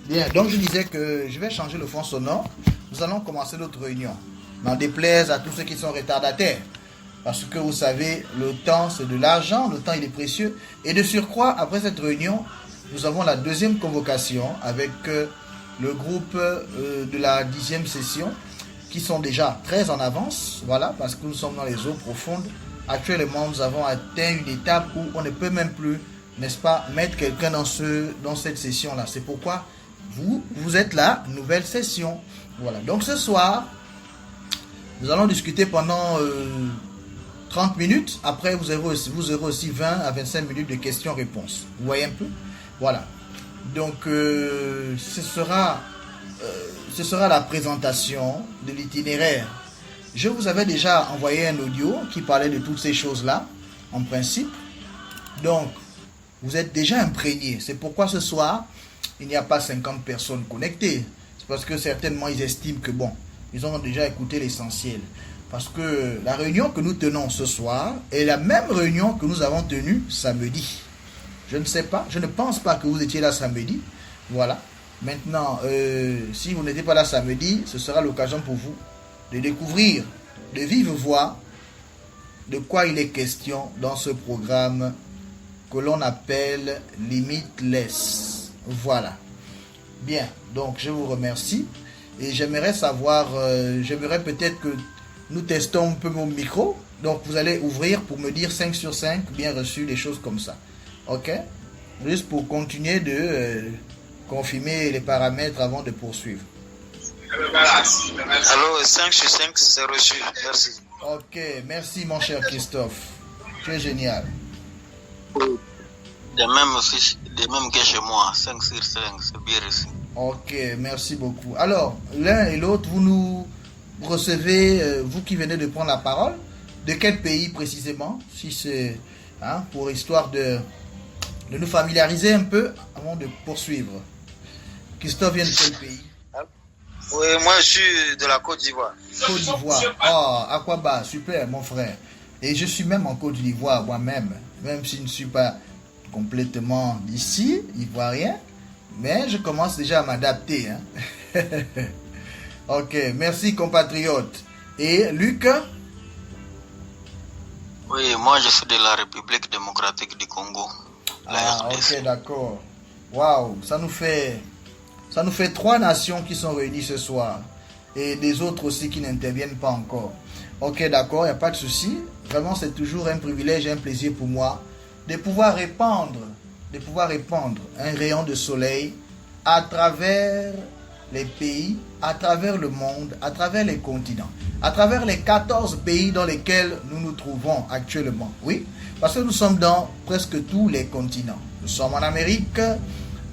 Bien, donc je disais que je vais changer le fond sonore. Nous allons commencer notre réunion. N'en déplaise à tous ceux qui sont retardataires. Parce que vous savez, le temps c'est de l'argent, le temps il est précieux. Et de surcroît, après cette réunion, nous avons la deuxième convocation avec le groupe de la 10e session qui sont déjà très en avance. Voilà, parce que nous sommes dans les eaux profondes. Actuellement, nous avons atteint une étape où on ne peut même plus, n'est-ce pas, mettre quelqu'un dans cette session-là. C'est pourquoi vous êtes la nouvelle session. Voilà, donc ce soir, nous allons discuter pendant 30 minutes. Après, vous aurez aussi 20 à 25 minutes de questions-réponses. Vous voyez un peu? Voilà. Donc, ce sera la présentation de l'itinéraire. Je vous avais déjà envoyé un audio qui parlait de toutes ces choses-là, en principe. Donc, vous êtes déjà imprégnés. C'est pourquoi ce soir, il n'y a pas 50 personnes connectées. C'est parce que certainement, ils estiment que, bon, ils ont déjà écouté l'essentiel. Parce que la réunion que nous tenons ce soir est la même réunion que nous avons tenue samedi. Je ne sais pas, je ne pense pas que vous étiez là samedi. Voilà. Maintenant, si vous n'étiez pas là samedi, ce sera l'occasion pour vous de découvrir de vive voix de quoi il est question dans ce programme que l'on appelle Limitless. Voilà. Bien, donc je vous remercie et j'aimerais savoir, j'aimerais peut-être que nous testons un peu mon micro. Donc vous allez ouvrir pour me dire 5 sur 5, bien reçu, des choses comme ça. Ok? Juste pour continuer de confirmer les paramètres avant de poursuivre. Alors 5 sur 5, c'est reçu. Merci. Ok, merci mon cher Christophe. Tu es génial. De même que chez moi, 5 sur 5, c'est bien reçu. Ok, merci beaucoup. Alors, l'un et l'autre, vous nous recevez, vous qui venez de prendre la parole, de quel pays précisément? Si c'est pour histoire de nous familiariser un peu avant de poursuivre. Christophe vient de quel pays? Oui, moi je suis de la Côte d'Ivoire. Côte d'Ivoire. Ah, Aquaba, super mon frère. Et je suis même en Côte d'Ivoire moi-même, même si je ne suis pas complètement d'ici, ivoirien, mais je commence déjà à m'adapter. Hein. Ok, merci compatriote. Et Luc? Oui, moi je suis de la République démocratique du Congo. Ah, ok, d'accord. Waouh, ça nous fait 3 nations qui sont réunies ce soir. Et des autres aussi qui n'interviennent pas encore. Ok, d'accord, il n'y a pas de souci. Vraiment, c'est toujours un privilège et un plaisir pour moi de pouvoir répandre un rayon de soleil à travers les pays, à travers le monde, à travers les continents, à travers les 14 pays dans lesquels nous nous trouvons actuellement. Oui, parce que nous sommes dans presque tous les continents. Nous sommes en Amérique,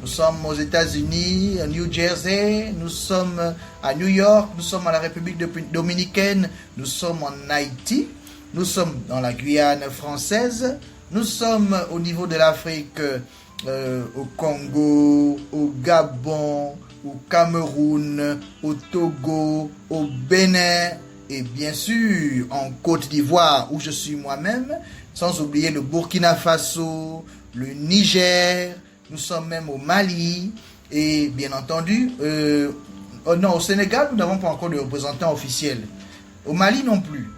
nous sommes aux États-Unis, à New Jersey, nous sommes à New York, nous sommes à la République dominicaine, nous sommes en Haïti, nous sommes dans la Guyane française, nous sommes au niveau de l'Afrique, au Congo, au Gabon, au Cameroun, au Togo, au Bénin et bien sûr en Côte d'Ivoire où je suis moi-même, sans oublier le Burkina Faso, le Niger, nous sommes même au Mali et bien entendu, non, au Sénégal nous n'avons pas encore de représentant officiel, au Mali non plus,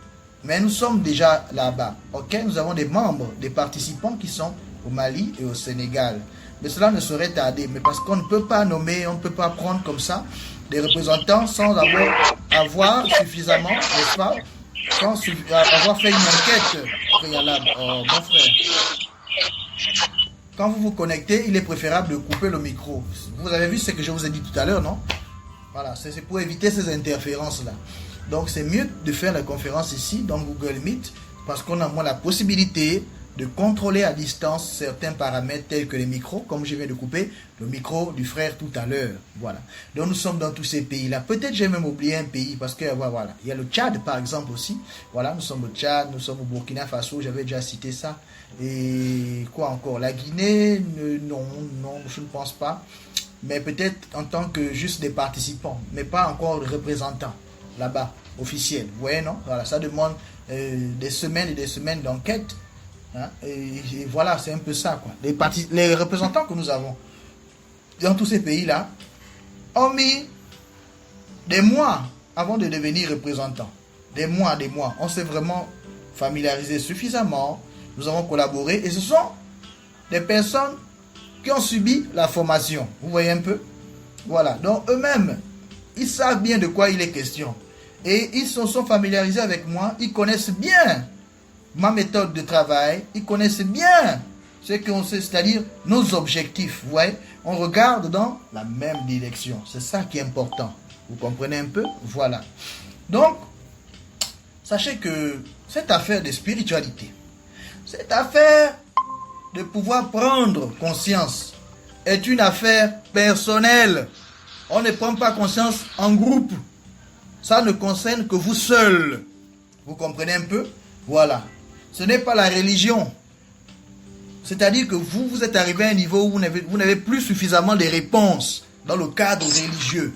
mais nous sommes déjà là-bas, ok, nous avons des membres, des participants qui sont au Mali et au Sénégal. Mais cela ne saurait tarder, mais parce qu'on ne peut pas nommer, on ne peut pas prendre comme ça des représentants sans avoir suffisamment, n'est-ce pas, sans avoir fait une enquête préalable. Oh, mon frère, quand vous vous connectez, il est préférable de couper le micro. Vous avez vu ce que je vous ai dit tout à l'heure, non? Voilà, c'est pour éviter ces interférences-là. Donc c'est mieux de faire la conférence ici, dans Google Meet, parce qu'on a moins la possibilité de contrôler à distance certains paramètres tels que les micros, comme je viens de couper le micro du frère tout à l'heure. Voilà. Donc nous sommes dans tous ces pays-là. Peut-être j'ai même oublié un pays parce que voilà, il y a le Tchad par exemple aussi. Voilà, nous sommes au Tchad, nous sommes au Burkina Faso, j'avais déjà cité ça. Et quoi encore? La Guinée, non, je ne pense pas. Mais peut-être en tant que juste des participants, mais pas encore de représentants là-bas, officiels. Vous voyez, non? Voilà, ça demande des semaines et des semaines d'enquête. Hein, et voilà, c'est un peu ça, quoi. Les représentants que nous avons dans tous ces pays-là, ont mis des mois avant de devenir représentants. Des mois. On s'est vraiment familiarisé suffisamment. Nous avons collaboré et ce sont des personnes qui ont subi la formation. Vous voyez un peu? Voilà. Donc eux-mêmes, ils savent bien de quoi il est question. Et ils se sont familiarisés avec moi. Ils connaissent bien ma méthode de travail. Ils connaissent bien ce qu'on sait, c'est-à-dire nos objectifs. Vous voyez? On regarde dans la même direction. C'est ça qui est important. Vous comprenez un peu? Voilà. Donc, sachez que cette affaire de spiritualité, cette affaire de pouvoir prendre conscience est une affaire personnelle. On ne prend pas conscience en groupe. Ça ne concerne que vous seul. Vous comprenez un peu? Voilà. Ce n'est pas la religion. C'est-à-dire que vous êtes arrivé à un niveau où vous n'avez plus suffisamment de réponses dans le cadre religieux.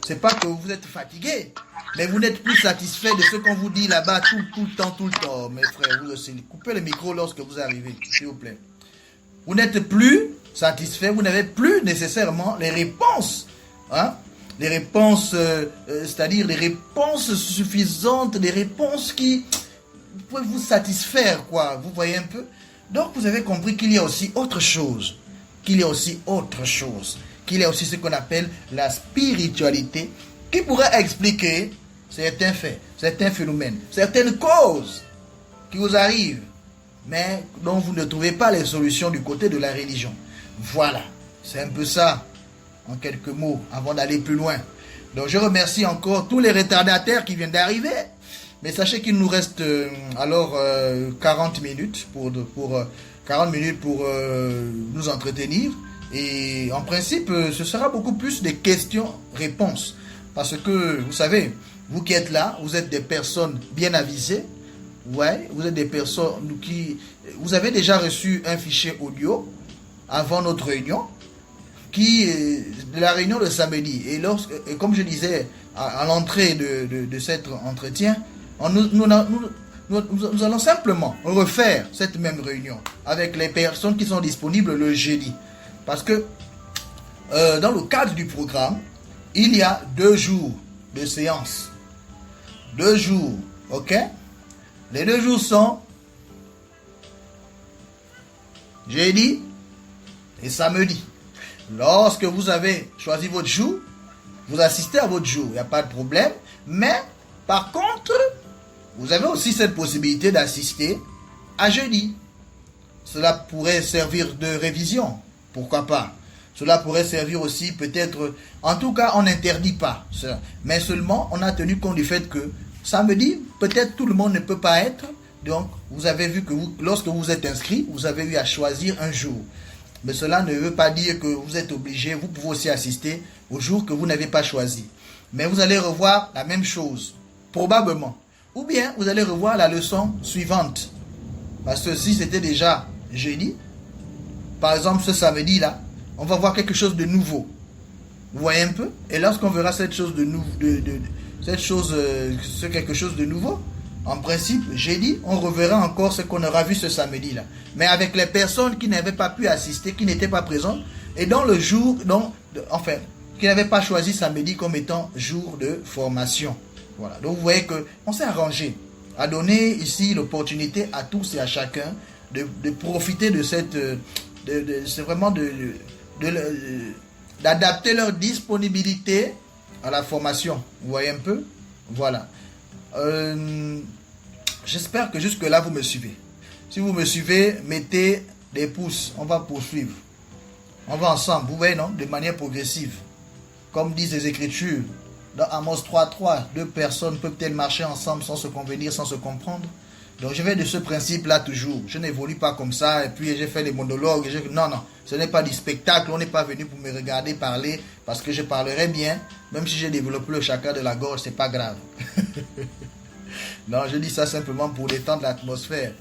C'est pas que vous êtes fatigué, mais vous n'êtes plus satisfait de ce qu'on vous dit là-bas tout le temps. Mes frères, vous aussi, coupez le micro lorsque vous arrivez, s'il vous plaît. Vous n'êtes plus satisfait, vous n'avez plus nécessairement les réponses. Hein? Les réponses, c'est-à-dire les réponses suffisantes, des réponses qui peuvent vous satisfaire, quoi. Vous voyez un peu? Donc, vous avez compris qu'il y a aussi autre chose. Qu'il y a aussi ce qu'on appelle la spiritualité qui pourrait expliquer certains faits, certains phénomènes, certaines causes qui vous arrivent, mais dont vous ne trouvez pas les solutions du côté de la religion. Voilà, c'est un peu ça, en quelques mots, avant d'aller plus loin. Donc, je remercie encore tous les retardataires qui viennent d'arriver. Mais sachez qu'il nous reste 40 minutes pour nous entretenir. Et en principe, ce sera beaucoup plus des questions-réponses. Parce que, vous savez, vous qui êtes là, vous êtes des personnes bien avisées. Ouais, vous êtes des personnes qui... Vous avez déjà reçu un fichier audio avant notre réunion, de la réunion de samedi. Et comme je disais à l'entrée de cet entretien, nous allons simplement refaire cette même réunion avec les personnes qui sont disponibles le jeudi. Parce que dans le cadre du programme, il y a 2 jours de séance. 2 jours, ok? Les 2 jours sont jeudi et samedi. Lorsque vous avez choisi votre jour, vous assistez à votre jour, il n'y a pas de problème. Mais par contre, vous avez aussi cette possibilité d'assister à jeudi. Cela pourrait servir de révision. Pourquoi pas? Cela pourrait servir aussi peut-être... En tout cas, on n'interdit pas ça. Mais seulement, on a tenu compte du fait que samedi, peut-être tout le monde ne peut pas être. Donc, vous avez vu que lorsque vous êtes inscrit, vous avez eu à choisir un jour. Mais cela ne veut pas dire que vous êtes obligé. Vous pouvez aussi assister au jour que vous n'avez pas choisi. Mais vous allez revoir la même chose. Probablement. Ou bien, vous allez revoir la leçon suivante. Parce que si c'était déjà jeudi, par exemple ce samedi-là, on va voir quelque chose de nouveau. Vous voyez un peu? Et lorsqu'on verra cette chose quelque chose de nouveau, en principe, jeudi, on reverra encore ce qu'on aura vu ce samedi-là. Mais avec les personnes qui n'avaient pas pu assister, qui n'étaient pas présentes, et dans le jour, qui n'avaient pas choisi samedi comme étant jour de formation. Voilà. Donc vous voyez qu'on s'est arrangé à donner ici l'opportunité à tous et à chacun de profiter de cette... c'est vraiment d'adapter leur disponibilité à la formation. Vous voyez un peu? Voilà. J'espère que jusque-là vous me suivez. Si vous me suivez, mettez des pouces. On va poursuivre. On va ensemble, vous voyez, non? De manière progressive. Comme disent les Écritures, dans Amos 3.3, 2 personnes peuvent-elles marcher ensemble sans se convenir, sans se comprendre? Donc je vais de ce principe-là toujours. Je n'évolue pas comme ça et puis j'ai fait les monologues. Non, ce n'est pas du spectacle. On n'est pas venu pour me regarder parler parce que je parlerai bien. Même si j'ai développé le chakra de la gorge, c'est pas grave. Non, je dis ça simplement pour détendre l'atmosphère.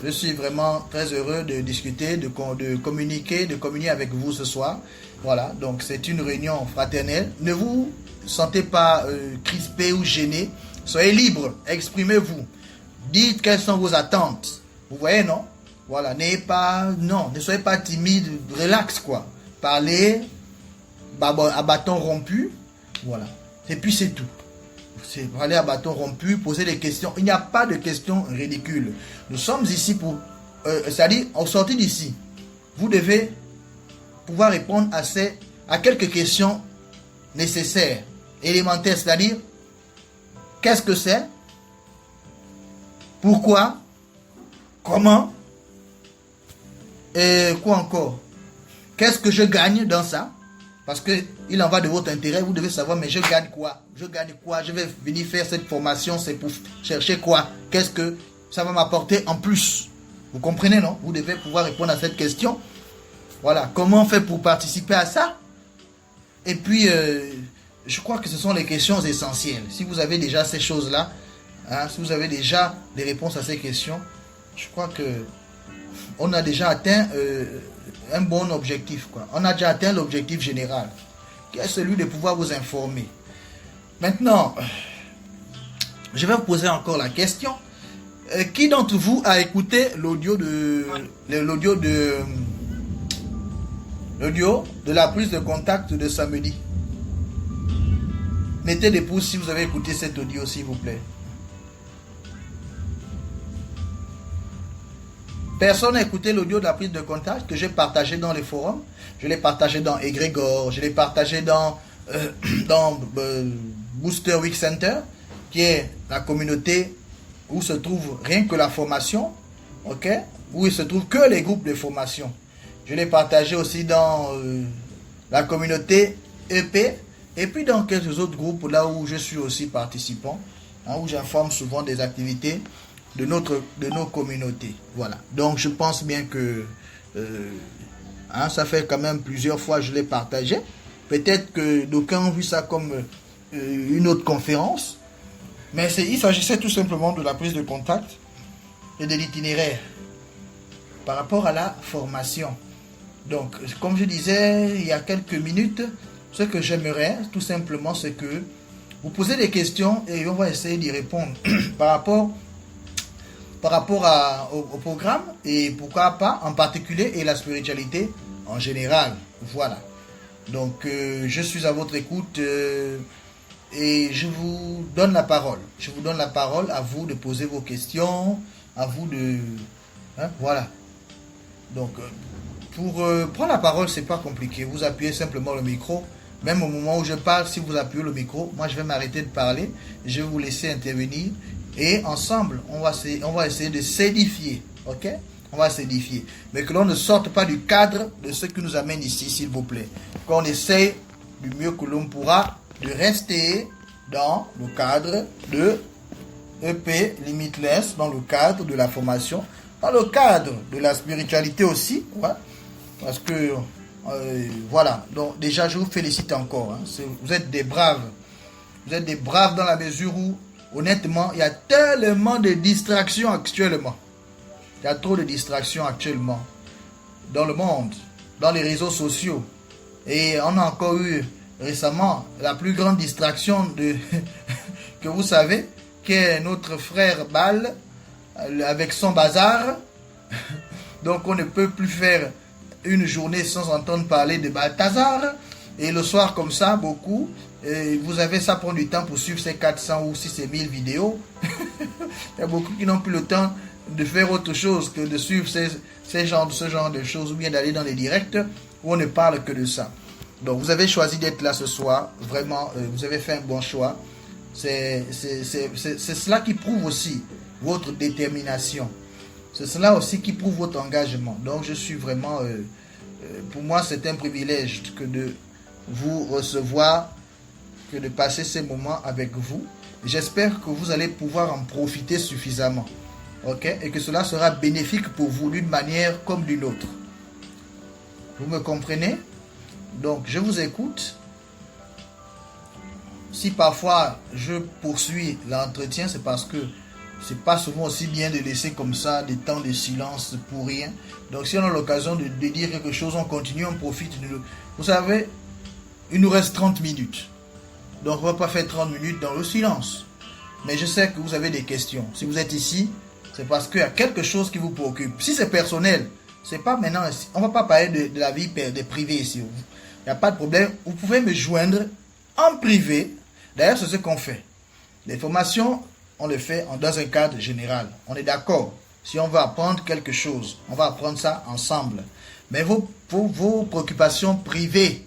Je suis vraiment très heureux de discuter, de communier avec vous ce soir. Voilà, donc c'est une réunion fraternelle. Ne vous sentez pas crispé ou gêné. Soyez libre, exprimez-vous. Dites quelles sont vos attentes. Vous voyez, non? Voilà, ne soyez pas timide, relax quoi. Parlez, à bâton rompu. Voilà. Et puis c'est tout. C'est aller à bâton rompu, poser des questions. Il n'y a pas de questions ridicules. Nous sommes ici pour... c'est-à-dire, en sortie d'ici, vous devez pouvoir répondre à quelques questions nécessaires, élémentaires, c'est-à-dire, qu'est-ce que c'est? Pourquoi? Comment? Et quoi encore? Qu'est-ce que je gagne dans ça? Parce qu'il en va de votre intérêt, vous devez savoir, mais je gagne quoi? Je gagne quoi? Je vais venir faire cette formation, c'est pour chercher quoi? Qu'est-ce que ça va m'apporter en plus? Vous comprenez, non? Vous devez pouvoir répondre à cette question. Voilà, comment on fait pour participer à ça? Et puis, je crois que ce sont les questions essentielles. Si vous avez déjà ces choses-là, hein, si vous avez déjà les réponses à ces questions, je crois que on a déjà atteint un bon objectif, quoi. On a déjà atteint l'objectif général, qui est celui de pouvoir vous informer. Maintenant, je vais vous poser encore la question. Qui d'entre vous a écouté l'audio de la prise de contact de samedi? Mettez des pouces si vous avez écouté cet audio, s'il vous plaît. Personne n'a écouté l'audio de la prise de contact que j'ai partagé dans les forums. Je l'ai partagé dans Egrégor, je l'ai partagé dans Booster Week Center, qui est la communauté où se trouve rien que la formation, ok, où il se trouve que les groupes de formation. Je l'ai partagé aussi dans la communauté EP, et puis dans quelques autres groupes là où je suis aussi participant, hein, où j'informe souvent des activités de nos communautés. Voilà. Donc je pense bien que hein, ça fait quand même plusieurs fois que je l'ai partagé. Peut-être que d'aucuns ont vu ça comme une autre conférence, mais il s'agissait tout simplement de la prise de contact et de l'itinéraire par rapport à la formation. Donc, comme je disais il y a quelques minutes, ce que j'aimerais tout simplement, c'est que vous posez des questions et on va essayer d'y répondre par rapport au programme, et pourquoi pas en particulier, et la spiritualité en général. Voilà. Donc, je suis à votre écoute et je vous donne la parole. Je vous donne la parole, à vous de poser vos questions, à vous de... Hein, voilà. Donc, pour prendre la parole, c'est pas compliqué. Vous appuyez simplement le micro. Même au moment où je parle, si vous appuyez le micro, moi je vais m'arrêter de parler. Je vais vous laisser intervenir. Et ensemble, on va essayer de s'édifier. Ok? On va s'édifier. Mais que l'on ne sorte pas du cadre de ce qui nous amène ici, s'il vous plaît. Qu'on essaye du mieux que l'on pourra de rester dans le cadre de EP Limitless, dans le cadre de la formation, dans le cadre de la spiritualité aussi. Ouais, parce que, voilà. Donc déjà, je vous félicite encore. Hein. Vous êtes des braves. Vous êtes des braves dans la mesure où, honnêtement, il y a tellement de distractions actuellement. Il y a trop de distractions actuellement dans le monde, dans les réseaux sociaux. Et on a encore eu récemment la plus grande distraction que vous savez, qui est notre frère Bal avec son bazar. Donc on ne peut plus faire une journée sans entendre parler de Balthazar. Et le soir comme ça, beaucoup. Et vous avez ça prend du temps pour suivre ces 400 ou si c'est 1000 vidéos. Il y a beaucoup qui n'ont plus le temps de faire autre chose que de suivre ce genre de choses, ou bien d'aller dans les directs où on ne parle que de ça. Donc vous avez choisi d'être là ce soir, vraiment, vous avez fait un bon choix. C'est cela qui prouve aussi votre détermination. C'est cela aussi qui prouve votre engagement. Donc je suis vraiment, pour moi c'est un privilège que de vous recevoir, que de passer ces moments avec vous. J'espère que vous allez pouvoir en profiter suffisamment. Ok, et que cela sera bénéfique pour vous d'une manière comme d'une autre. Vous me comprenez? Donc, je vous écoute. Si parfois je poursuis l'entretien, c'est parce que c'est pas souvent aussi bien de laisser comme ça des temps de silence pour rien. Donc, si on a l'occasion de dire quelque chose, on continue, on profite. Vous savez, il nous reste 30 minutes. Donc, on ne va pas faire 30 minutes dans le silence. Mais je sais que vous avez des questions. Si vous êtes ici, c'est parce qu'il y a quelque chose qui vous préoccupe. Si c'est personnel, c'est pas maintenant, on ne va pas parler de la vie privée ici. Il n'y a pas de problème. Vous pouvez me joindre en privé. D'ailleurs, c'est ce qu'on fait. Les formations, on le fait dans un cadre général. On est d'accord. Si on va apprendre quelque chose, on va apprendre ça ensemble. Mais vos préoccupations privées,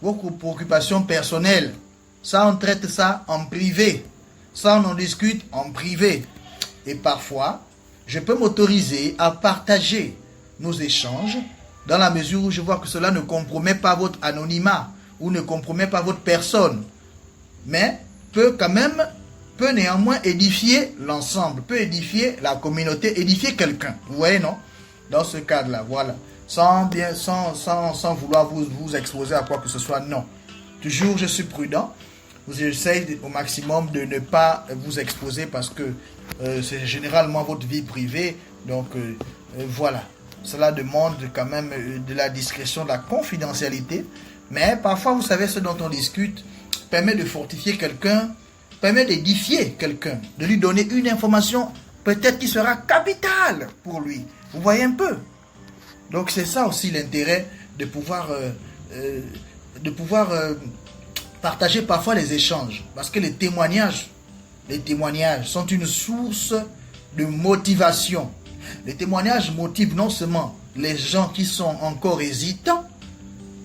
vos préoccupations personnelles, ça, on traite ça en privé. Ça, on en discute en privé. Et parfois, je peux m'autoriser à partager nos échanges dans la mesure où je vois que cela ne compromet pas votre anonymat ou ne compromet pas votre personne. Mais peut néanmoins édifier l'ensemble, peut édifier la communauté, édifier quelqu'un. Vous voyez, non? Dans ce cadre-là, voilà. Sans vouloir vous exposer à quoi que ce soit, non. Toujours, je suis prudent. J'essaie au maximum de ne pas vous exposer parce que c'est généralement votre vie privée. Donc, voilà. Cela demande quand même de la discrétion, de la confidentialité. Mais parfois, vous savez, ce dont on discute permet de fortifier quelqu'un, permet d'édifier quelqu'un, de lui donner une information peut-être qui sera capitale pour lui. Vous voyez un peu? Donc c'est ça aussi l'intérêt de pouvoir partager parfois les échanges. Parce que les témoignages sont une source de motivation. Les témoignages motivent non seulement les gens qui sont encore hésitants,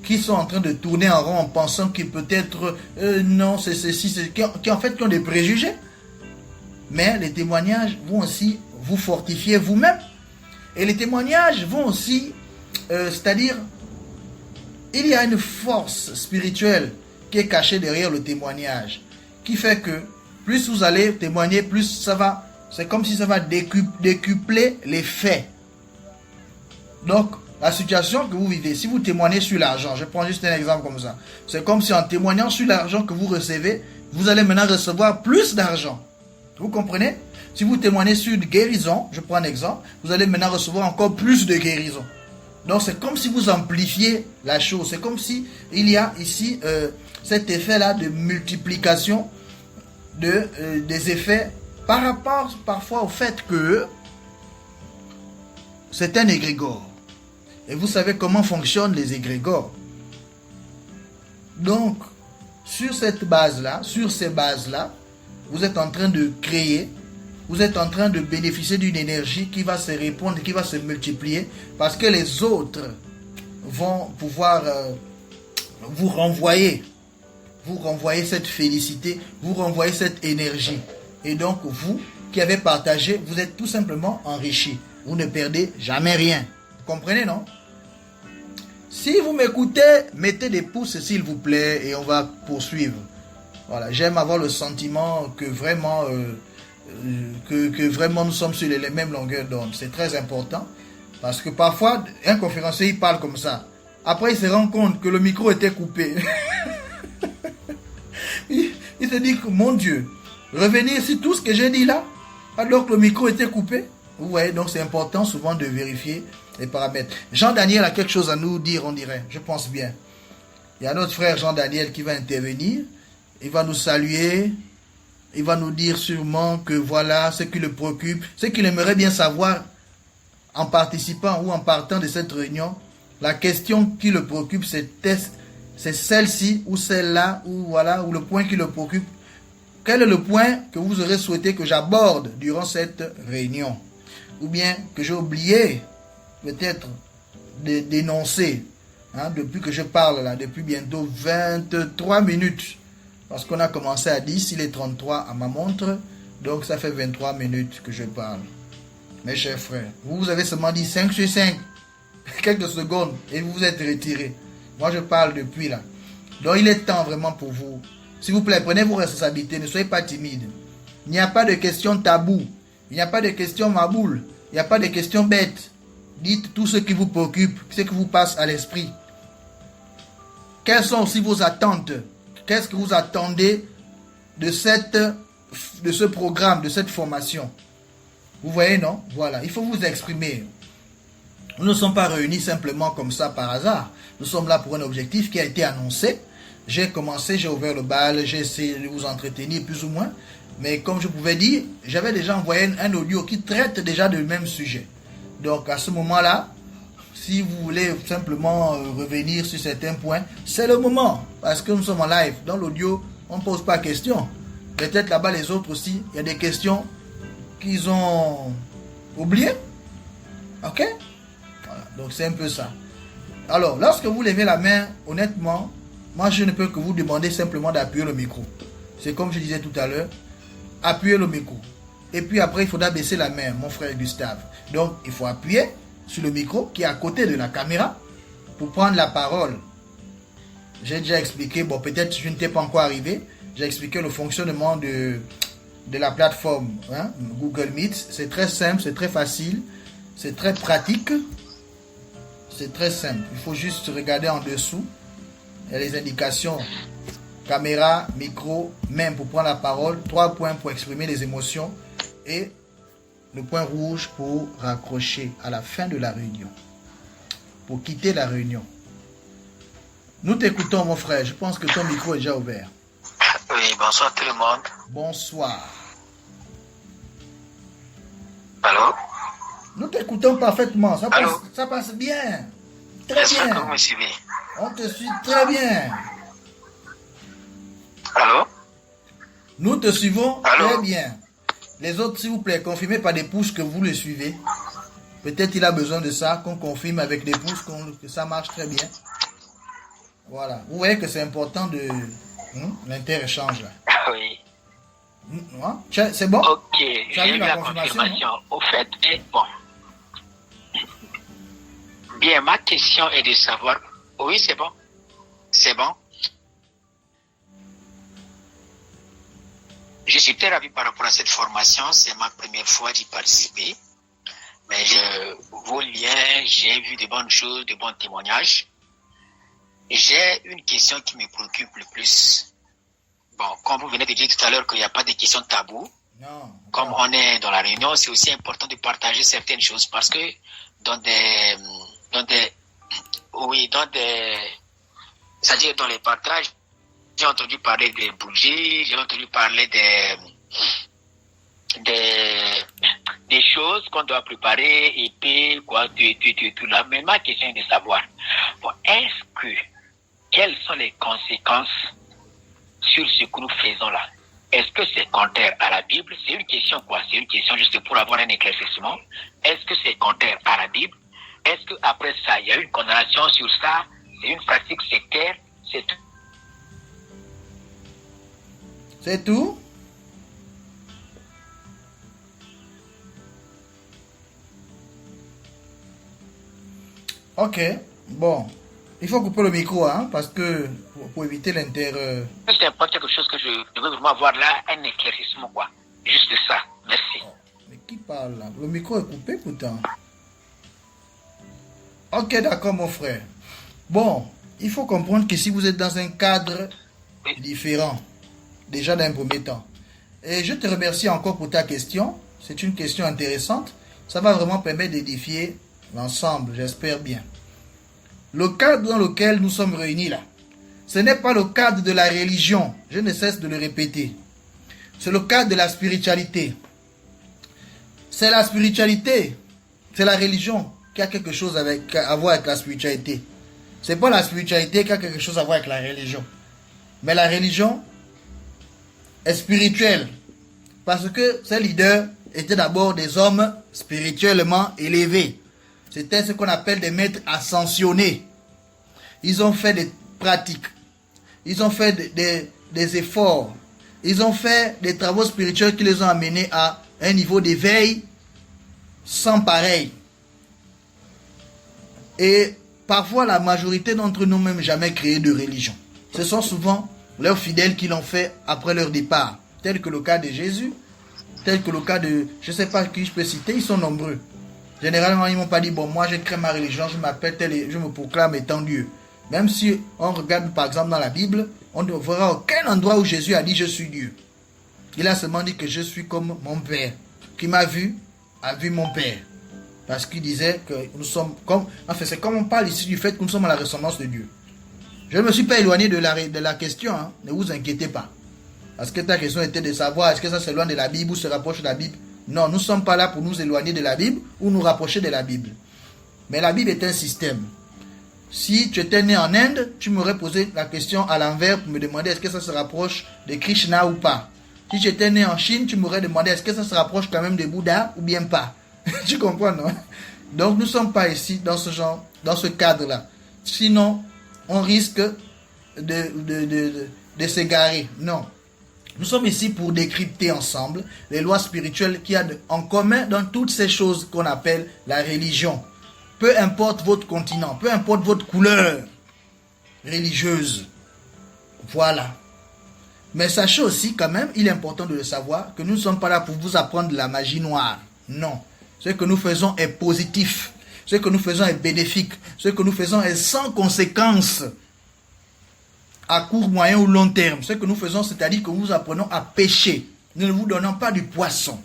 qui sont en train de tourner en rond en pensant qu'ils peut-être non, c'est ceci, qui en fait ont des préjugés. Mais les témoignages vont aussi vous fortifier vous-même. Et les témoignages vont aussi, c'est-à-dire, il y a une force spirituelle qui est cachée derrière le témoignage, qui fait que plus vous allez témoigner, plus ça va, c'est comme si ça va décupler les faits. Donc, la situation que vous vivez, si vous témoignez sur l'argent, je prends juste un exemple comme ça, c'est comme si en témoignant sur l'argent que vous recevez, vous allez maintenant recevoir plus d'argent. Vous comprenez? Si vous témoignez sur une guérison, je prends un exemple, vous allez maintenant recevoir encore plus de guérison. Donc c'est comme si vous amplifiez la chose. C'est comme si il y a ici cet effet-là de multiplication des effets par rapport parfois au fait que c'est un égrégore. Et vous savez comment fonctionnent les égrégores. Donc, sur cette base-là, sur ces bases-là, vous êtes en train de créer, vous êtes en train de bénéficier d'une énergie qui va se répondre, qui va se multiplier, parce que les autres vont pouvoir vous renvoyer cette félicité, vous renvoyer cette énergie. Et donc, vous qui avez partagé, vous êtes tout simplement enrichi. Vous ne perdez jamais rien. Vous comprenez, non? Si vous m'écoutez, mettez des pouces s'il vous plaît et on va poursuivre. Voilà, j'aime avoir le sentiment que vraiment, nous sommes sur les mêmes longueurs d'onde. C'est très important parce que parfois, un conférencier il parle comme ça. Après, il se rend compte que le micro était coupé. il se dit que, mon Dieu, revenir sur tout ce que j'ai dit là, alors que le micro était coupé. Vous voyez, donc c'est important souvent de vérifier les paramètres. Jean-Daniel a quelque chose à nous dire, on dirait. Je pense bien. Il y a notre frère Jean-Daniel qui va intervenir. Il va nous saluer. Il va nous dire sûrement que voilà ce qui le préoccupe. Ce qu'il aimerait bien savoir en participant ou en partant de cette réunion. La question qui le préoccupe, c'est celle-ci ou celle-là ou voilà, ou le point qui le préoccupe. Quel est le point que vous aurez souhaité que j'aborde durant cette réunion? Ou bien que j'ai oublié peut-être de d'énoncer, hein, depuis que je parle là, depuis bientôt 23 minutes. Parce qu'on a commencé à 10, il est 33 à ma montre, donc ça fait 23 minutes que je parle. Mes chers frères, vous avez seulement dit 5 sur 5, quelques secondes, et vous vous êtes retirés. Moi je parle depuis là. Donc il est temps vraiment pour vous. S'il vous plaît, prenez vos responsabilités, ne soyez pas timides. Il n'y a pas de questions tabou. Il n'y a pas de questions maboules. Il n'y a pas de questions bêtes. Dites tout ce qui vous préoccupe, ce qui vous passe à l'esprit. Quelles sont aussi vos attentes? Qu'est-ce que vous attendez de ce programme, de cette formation? Vous voyez, non? Voilà, il faut vous exprimer. Nous ne sommes pas réunis simplement comme ça par hasard. Nous sommes là pour un objectif qui a été annoncé. J'ai commencé, j'ai ouvert le bal, j'ai essayé de vous entretenir plus ou moins. Mais comme je pouvais dire, j'avais déjà envoyé un audio qui traite déjà du même sujet. Donc à ce moment-là, Si vous voulez simplement revenir sur certains points, c'est le moment. Parce que nous sommes en live. Dans l'audio, on ne pose pas de questions. Peut-être là-bas, les autres aussi, il y a des questions qu'ils ont oubliées. Ok? Voilà. Donc, c'est un peu ça. Alors, lorsque vous levez la main, honnêtement, moi, je ne peux que vous demander simplement d'appuyer le micro. C'est comme je disais tout à l'heure. Appuyez le micro. Et puis après, il faudra baisser la main, mon frère Gustave. Donc, il faut appuyer sur le micro qui est à côté de la caméra pour prendre la parole. J'ai déjà expliqué, bon, peut-être je ne t'ai pas encore arrivé, j'ai expliqué le fonctionnement de la plateforme Google Meet. C'est très simple, c'est très facile, c'est très pratique, c'est très simple. Il faut juste regarder en dessous. Il y a les indications caméra, micro, même pour prendre la parole, 3 points pour exprimer les émotions et le point rouge pour raccrocher à la fin de la réunion, pour quitter la réunion. Nous t'écoutons, mon frère. Je pense que ton micro est déjà ouvert. Oui, bonsoir tout le monde. Bonsoir. Allô? Nous t'écoutons parfaitement. Allô? Ça passe bien. Très J'espère bien. que vous me suivez. On te suit très bien. Allô? Nous te suivons Allô? très bien. Les autres, s'il vous plaît, confirmez par des pouces que vous le suivez. Peut-être il a besoin de ça, qu'on confirme avec des pouces que ça marche très bien. Voilà. Vous voyez que c'est important de l'inter-échange là. Oui. C'est bon? Ok, Tu as j'ai eu eu la la confirmation, confirmation. Au fait, mais bon. Bien, ma question est de savoir... Oui, c'est bon. C'est bon. Je suis très ravi par rapport à cette formation. C'est ma première fois d'y participer. Mais vos liens, j'ai vu de bonnes choses, de bons témoignages. J'ai une question qui me préoccupe le plus. Bon, comme vous venez de dire tout à l'heure qu'il n'y a pas de questions taboues, Non. comme on est dans la réunion, c'est aussi important de partager certaines choses parce que c'est-à-dire dans les partages, j'ai entendu parler des bougies, j'ai entendu parler des choses qu'on doit préparer, épée, quoi, tout là. Mais ma question est de savoir, bon, quelles sont les conséquences sur ce que nous faisons là? Est-ce que c'est contraire à la Bible? C'est une question quoi? C'est une question juste pour avoir un éclaircissement. Est-ce que c'est contraire à la Bible? Est-ce qu'après ça, il y a une condamnation sur ça? C'est une pratique sectaire? C'est tout. C'est tout? Ok. Bon. Il faut couper le micro, hein, parce que pour éviter l'inter... C'est pas quelque chose que je veux vraiment avoir là, un éclaircissement, quoi. Juste ça. Merci. Oh, mais qui parle là? Le micro est coupé pourtant. Ok, d'accord, mon frère. Bon, il faut comprendre que si vous êtes dans un cadre différent, déjà d'un premier temps, et je te remercie encore pour ta question. C'est une question intéressante. Ça va vraiment permettre d'édifier l'ensemble, j'espère bien. Le cadre dans lequel nous sommes réunis là, ce n'est pas le cadre de la religion. Je ne cesse de le répéter. C'est le cadre de la spiritualité. C'est la spiritualité. C'est la religion qui a quelque chose à voir avec la spiritualité. C'est pas la spiritualité qui a quelque chose à voir avec la religion. Mais la religion est spirituelle. Parce que ces leaders étaient d'abord des hommes spirituellement élevés. C'était ce qu'on appelle des maîtres ascensionnés. Ils ont fait des pratiques. Ils ont fait des efforts. Ils ont fait des travaux spirituels qui les ont amenés à un niveau d'éveil sans pareil. Et parfois, la majorité d'entre nous n'ont même jamais créé de religion. Ce sont souvent leurs fidèles qui l'ont fait après leur départ. Tel que le cas de Jésus, tel que le cas de... Je ne sais pas qui je peux citer, ils sont nombreux. Généralement, ils ne m'ont pas dit, bon, moi, je crée ma religion, je m'appelle tel et je me proclame étant Dieu. Même si on regarde, par exemple, dans la Bible, on ne verra aucun endroit où Jésus a dit, je suis Dieu. Il a seulement dit que je suis comme mon Père. Qui m'a vu, a vu mon Père. Parce qu'il disait que nous sommes comme... Enfin, c'est comme on parle ici du fait que nous sommes à la ressemblance de Dieu. Je ne me suis pas éloigné de la question, hein. Ne vous inquiétez pas. Parce que ta question était de savoir, est-ce que ça s'éloigne de la Bible ou se rapproche de la Bible? Non, nous ne sommes pas là pour nous éloigner de la Bible ou nous rapprocher de la Bible. Mais la Bible est un système. Si tu étais né en Inde, tu m'aurais posé la question à l'envers pour me demander est-ce que ça se rapproche de Krishna ou pas. Si tu étais né en Chine, tu m'aurais demandé est-ce que ça se rapproche quand même de Bouddha ou bien pas. Tu comprends, non? Donc nous ne sommes pas ici dans ce genre, dans ce cadre-là. Sinon, on risque de s'égarer. Non. Nous sommes ici pour décrypter ensemble les lois spirituelles qu'il y a en commun dans toutes ces choses qu'on appelle la religion. Peu importe votre continent, peu importe votre couleur religieuse. Voilà. Mais sachez aussi quand même, il est important de le savoir, que nous ne sommes pas là pour vous apprendre de la magie noire. Non. Ce que nous faisons est positif. Ce que nous faisons est bénéfique. Ce que nous faisons est sans conséquences à court, moyen ou long terme. Ce que nous faisons, c'est-à-dire que nous vous apprenons à pêcher. Nous ne vous donnons pas du poisson.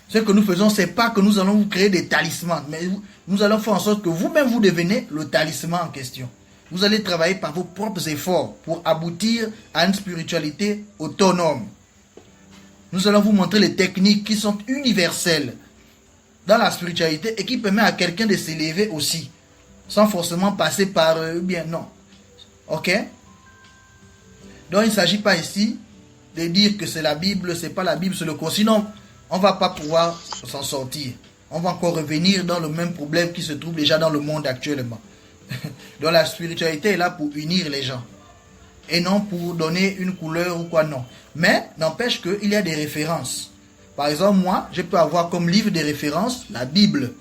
Ce que nous faisons, c'est pas que nous allons vous créer des talismans, mais nous allons faire en sorte que vous-même vous devenez le talisman en question. Vous allez travailler par vos propres efforts pour aboutir à une spiritualité autonome. Nous allons vous montrer les techniques qui sont universelles dans la spiritualité et qui permettent à quelqu'un de s'élever aussi, sans forcément passer par bien non. Ok? Donc il ne s'agit pas ici de dire que c'est la Bible, c'est pas la Bible, c'est le Coran. Sinon, on ne va pas pouvoir s'en sortir. On va encore revenir dans le même problème qui se trouve déjà dans le monde actuellement. Donc la spiritualité est là pour unir les gens. Et non pour donner une couleur ou quoi, non. Mais n'empêche qu'il y a des références. Par exemple, moi, je peux avoir comme livre de référence la Bible.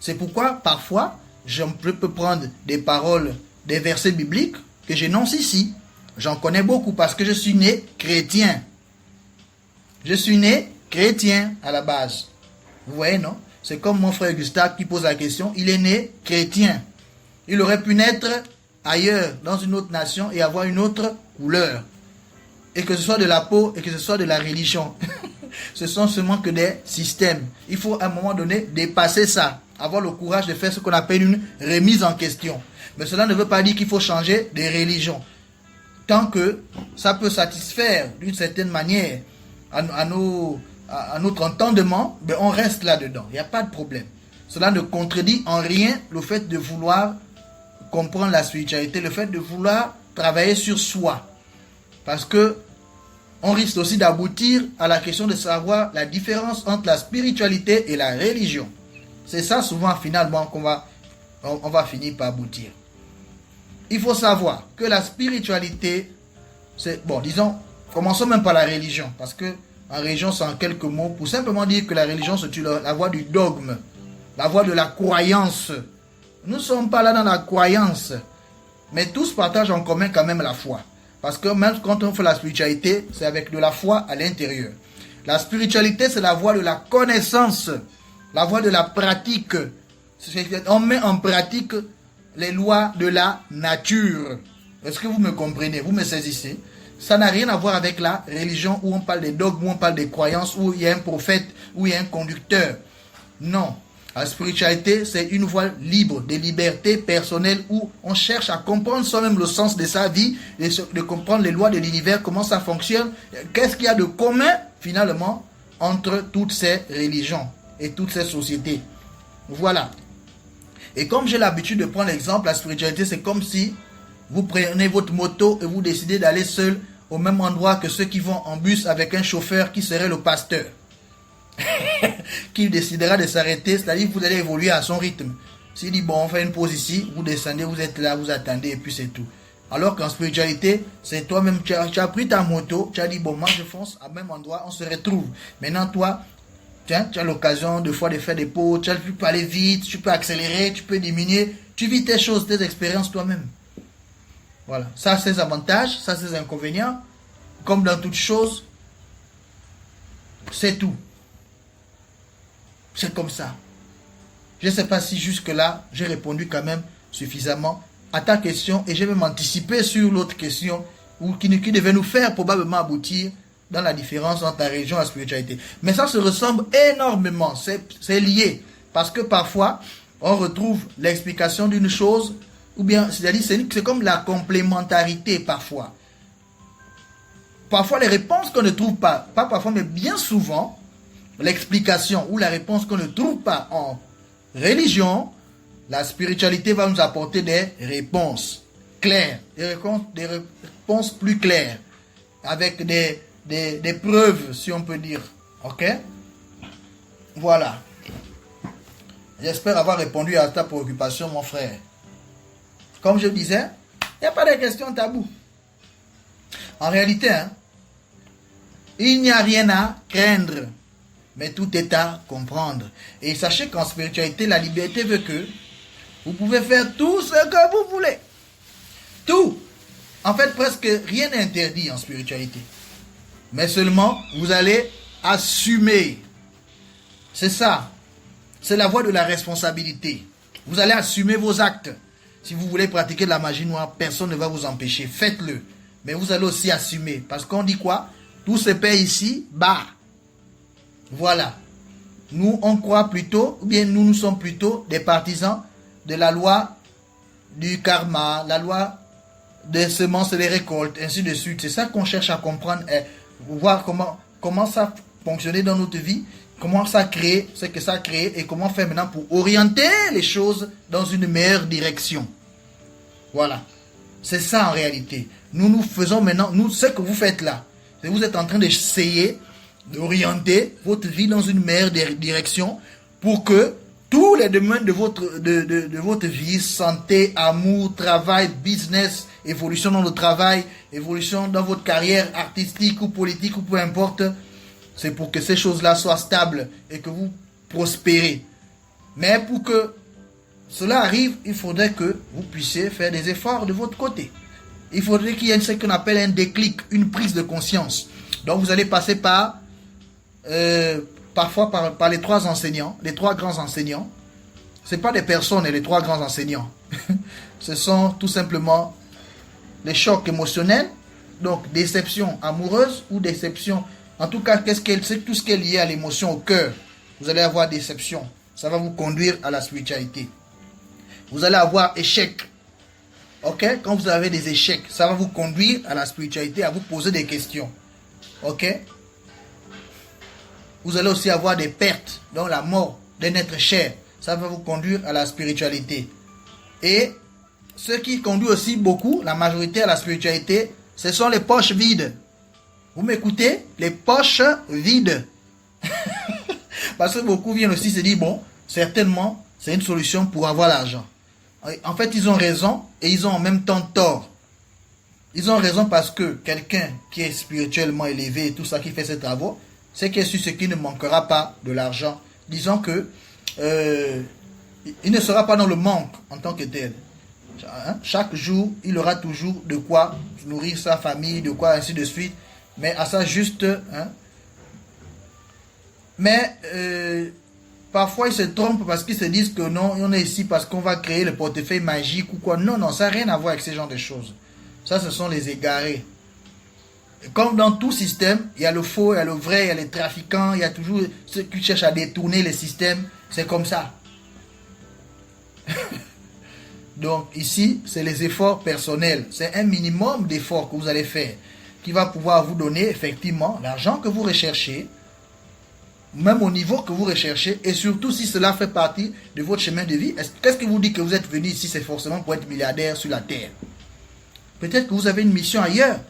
C'est pourquoi, parfois, je peux prendre des paroles, des versets bibliques que j'énonce ici. J'en connais beaucoup parce que je suis né chrétien. Je suis né chrétien à la base. Vous voyez, non? C'est comme mon frère Gustave qui pose la question. Il est né chrétien. Il aurait pu naître ailleurs, dans une autre nation et avoir une autre couleur. Et que ce soit de la peau et que ce soit de la religion. Ce sont seulement que des systèmes. Il faut à un moment donné dépasser ça. Avoir le courage de faire ce qu'on appelle une remise en question. Mais cela ne veut pas dire qu'il faut changer de religion. Tant que ça peut satisfaire d'une certaine manière à notre entendement, ben on reste là-dedans. Il n'y a pas de problème. Cela ne contredit en rien le fait de vouloir comprendre la spiritualité, le fait de vouloir travailler sur soi. Parce que on risque aussi d'aboutir à la question de savoir la différence entre la spiritualité et la religion. C'est ça souvent finalement qu'on va finir par aboutir. Il faut savoir que la spiritualité, c'est, bon, disons, commençons même par la religion, parce que en religion, c'est en quelques mots, pour simplement dire que la religion, c'est la voie du dogme, la voie de la croyance. Nous ne sommes pas là dans la croyance, mais tous partagent en commun quand même la foi. Parce que même quand on fait la spiritualité, c'est avec de la foi à l'intérieur. La spiritualité, c'est la voie de la connaissance, la voie de la pratique. On met en pratique les lois de la nature. Est-ce que vous me comprenez? Vous me saisissez? Ça n'a rien à voir avec la religion où on parle des dogmes, où on parle des croyances, où il y a un prophète, où il y a un conducteur. Non. La spiritualité, c'est une voie libre, de liberté personnelle où on cherche à comprendre soi-même le sens de sa vie, de comprendre les lois de l'univers, comment ça fonctionne, qu'est-ce qu'il y a de commun finalement entre toutes ces religions et toutes ces sociétés. Voilà. Et comme j'ai l'habitude de prendre l'exemple, la spiritualité, c'est comme si vous prenez votre moto et vous décidez d'aller seul au même endroit que ceux qui vont en bus avec un chauffeur qui serait le pasteur. Qui décidera de s'arrêter, c'est-à-dire que vous allez évoluer à son rythme. S'il dit, bon, on fait une pause ici, vous descendez, vous êtes là, vous attendez, et puis c'est tout. Alors qu'en spiritualité, c'est toi-même, tu as pris ta moto, tu as dit, bon, moi je fonce au même endroit, on se retrouve. Maintenant, toi, tiens, tu as l'occasion de fois de faire des pauses, tu peux aller vite, tu peux accélérer, tu peux diminuer, tu vis tes choses, tes expériences toi-même. Voilà, ça a ses avantages, ça a ses inconvénients. Comme dans toute chose, c'est tout. C'est comme ça. Je ne sais pas si jusque-là, j'ai répondu quand même suffisamment à ta question et je vais m'anticiper sur l'autre question qui devait nous faire probablement aboutir dans la différence entre la religion et la spiritualité. Mais ça se ressemble énormément, c'est lié. Parce que parfois, on retrouve l'explication d'une chose, ou bien, c'est-à-dire c'est comme la complémentarité parfois. Parfois, les réponses qu'on ne trouve pas parfois, mais bien souvent, l'explication ou la réponse qu'on ne trouve pas religion, la spiritualité va nous apporter des réponses claires, des réponses plus claires, avec des preuves, si on peut dire. Ok? Voilà. J'espère avoir répondu à ta préoccupation, mon frère. Comme je disais, il n'y a pas de questions taboues. En réalité, il n'y a rien à craindre, mais tout est à comprendre. Et sachez qu'en spiritualité, la liberté veut que vous pouvez faire tout ce que vous voulez. Tout. En fait, presque rien n'est interdit en spiritualité. Mais seulement, vous allez assumer. C'est ça. C'est la voie de la responsabilité. Vous allez assumer vos actes. Si vous voulez pratiquer de la magie noire, personne ne va vous empêcher. Faites-le. Mais vous allez aussi assumer. Parce qu'on dit quoi? Tout se paie ici, bas. Voilà. Nous, on croit plutôt, ou bien nous sommes plutôt des partisans de la loi du karma, la loi des semences et des récoltes, ainsi de suite. C'est ça qu'on cherche à comprendre et voir comment ça fonctionnait dans notre vie, comment ça crée, ce que ça a créé et comment faire maintenant pour orienter les choses dans une meilleure direction. Voilà. C'est ça en réalité. Nous faisons maintenant, ce que vous faites là, c'est que vous êtes en train d'essayer d'orienter votre vie dans une meilleure direction pour que tous les domaines de votre vie, santé, amour, travail, business, évolution dans le travail, évolution dans votre carrière artistique ou politique ou peu importe, c'est pour que ces choses-là soient stables et que vous prospérez. Mais pour que cela arrive, il faudrait que vous puissiez faire des efforts de votre côté. Il faudrait qu'il y ait ce qu'on appelle un déclic, une prise de conscience. Donc vous allez passer par parfois par les trois enseignants, les trois grands enseignants. Ce n'est pas des personnes, les trois grands enseignants. Ce sont tout simplement les chocs émotionnels, donc déception amoureuse ou déception. En tout cas, c'est tout ce qui est lié à l'émotion, au cœur. Vous allez avoir déception. Ça va vous conduire à la spiritualité. Vous allez avoir échec. Ok? Quand vous avez des échecs, ça va vous conduire à la spiritualité, à vous poser des questions. Ok? Vous allez aussi avoir des pertes, donc la mort d'un être cher. Ça va vous conduire à la spiritualité. Et ce qui conduit aussi beaucoup, la majorité à la spiritualité, ce sont les poches vides. Vous m'écoutez? Les poches vides. Parce que beaucoup viennent aussi se dire, bon, certainement, c'est une solution pour avoir l'argent. En fait, ils ont raison et ils ont en même temps tort. Ils ont raison parce que quelqu'un qui est spirituellement élevé et tout ça, qui fait ses travaux, c'est qu'il est sur ce qui ne manquera pas de l'argent. Disons que il ne sera pas dans le manque en tant que tel. Chaque jour, il aura toujours de quoi nourrir sa famille, de quoi ainsi de suite. Mais à ça juste... Mais parfois, ils se trompent parce qu'ils se disent que non, on est ici parce qu'on va créer le portefeuille magique ou quoi. Non, non, ça n'a rien à voir avec ce genre de choses. Ça, ce sont les égarés. Et comme dans tout système, il y a le faux, il y a le vrai, il y a les trafiquants, il y a toujours ceux qui cherchent à détourner les systèmes. C'est comme ça. Donc ici, c'est les efforts personnels. C'est un minimum d'efforts que vous allez faire qui va pouvoir vous donner effectivement l'argent que vous recherchez, même au niveau que vous recherchez, et surtout si cela fait partie de votre chemin de vie. Qu'est-ce qui vous dit que vous êtes venu ici, c'est forcément pour être milliardaire sur la terre? Peut-être que vous avez une mission ailleurs.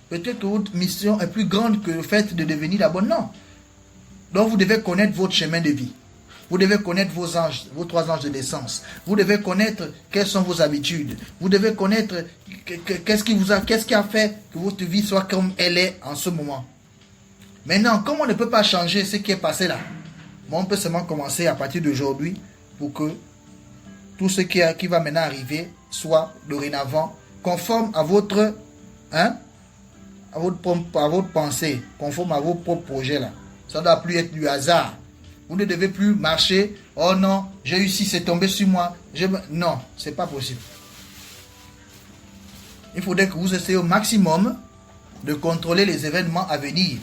Peut-être que votre mission est plus grande que le fait de devenir d'abord. Non. Donc vous devez connaître votre chemin de vie. Vous devez connaître vos anges, vos trois anges de naissance. Vous devez connaître quelles sont vos habitudes. Vous devez connaître qu'est-ce qui a fait que votre vie soit comme elle est en ce moment. Maintenant, comme on ne peut pas changer ce qui est passé là, on peut seulement commencer à partir d'aujourd'hui pour que tout ce qui va maintenant arriver soit dorénavant conforme à votre pensée, conforme à vos propres projets là. Ça ne doit plus être du hasard. Vous ne devez plus marcher. Oh non, j'ai eu ci, c'est tombé sur moi. Non, c'est pas possible. Il faudrait que vous essayez au maximum de contrôler les événements à venir.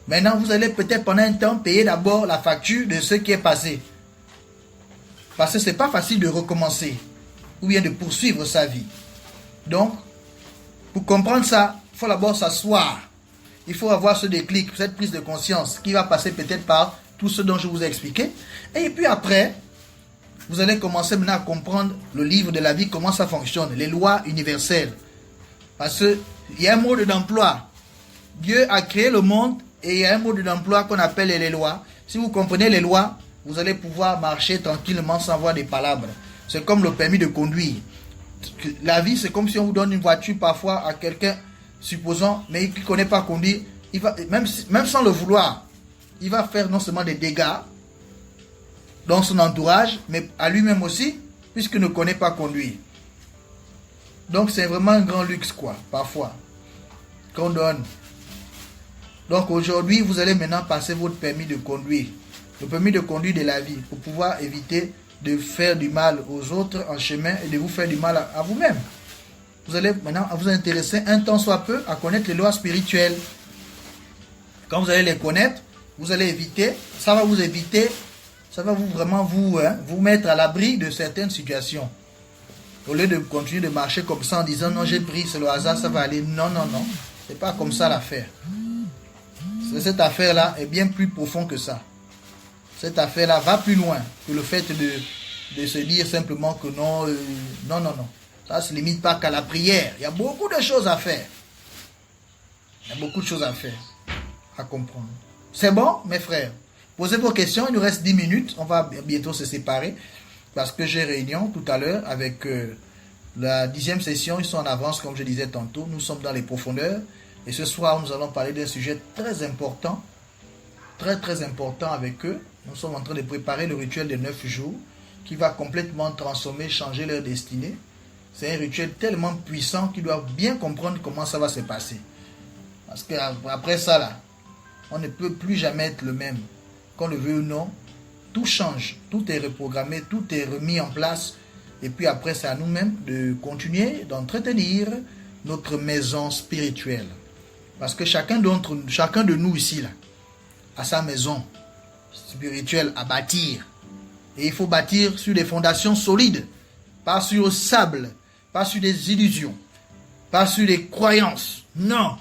Maintenant, vous allez peut-être pendant un temps payer d'abord la facture de ce qui est passé. Parce que ce n'est pas facile de recommencer ou bien de poursuivre sa vie. Donc, pour comprendre ça, il faut d'abord s'asseoir. Il faut avoir ce déclic, cette prise de conscience qui va passer peut-être par tout ce dont je vous ai expliqué. Et puis après, Vous allez commencer maintenant à comprendre le livre de la vie, comment ça fonctionne, les lois universelles. Parce qu'il y a un mode d'emploi. Dieu a créé le monde et il y a un mode d'emploi qu'on appelle les lois. Si vous comprenez les lois, vous allez pouvoir marcher tranquillement sans avoir des palabres. C'est comme le permis de conduire. La vie, c'est comme si on vous donne une voiture parfois à quelqu'un, supposons, mais qui ne connaît pas conduire. Il va, même sans le vouloir, il va faire non seulement des dégâts dans son entourage, mais à lui-même aussi, puisqu'il ne connaît pas conduire. Donc c'est vraiment un grand luxe, quoi, parfois, qu'on donne. Donc aujourd'hui, vous allez maintenant passer votre permis de conduire. Le permis de conduire de la vie, pour pouvoir éviter de faire du mal aux autres en chemin et de vous faire du mal à vous-même. Vous allez maintenant vous intéresser un temps soit peu à connaître les lois spirituelles. Quand vous allez les connaître, vous allez éviter, ça va vous éviter, ça va vraiment vous mettre à l'abri de certaines situations. Au lieu de continuer de marcher comme ça en disant non, j'ai pris, c'est le hasard, ça va aller. Non, non, non. C'est pas comme ça l'affaire. Cette affaire-là est bien plus profonde que ça. Cette affaire-là va plus loin que le fait de se dire simplement que non, non, non, non. Ça ne se limite pas qu'à la prière. Il y a beaucoup de choses à faire. Il y a beaucoup de choses à faire, à comprendre. C'est bon, mes frères? Posez vos questions, il nous reste 10 minutes. On va bientôt se séparer parce que j'ai réunion tout à l'heure avec la 10e session. Ils sont en avance, comme je disais tantôt. Nous sommes dans les profondeurs. Et ce soir, nous allons parler d'un sujet très important. Très, très important avec eux. Nous sommes en train de préparer le rituel de 9 jours qui va complètement transformer, changer leur destinée. C'est un rituel tellement puissant qu'ils doivent bien comprendre comment ça va se passer. Parce qu'après ça, là, on ne peut plus jamais être le même. Qu'on le veut ou non, tout change. Tout est reprogrammé, tout est remis en place. Et puis après, c'est à nous-mêmes de continuer d'entretenir notre maison spirituelle. Parce que chacun de nous ici, là, a sa maison spirituelle à bâtir. Et il faut bâtir sur des fondations solides. Pas sur le sable, pas sur des illusions, pas sur des croyances. Non.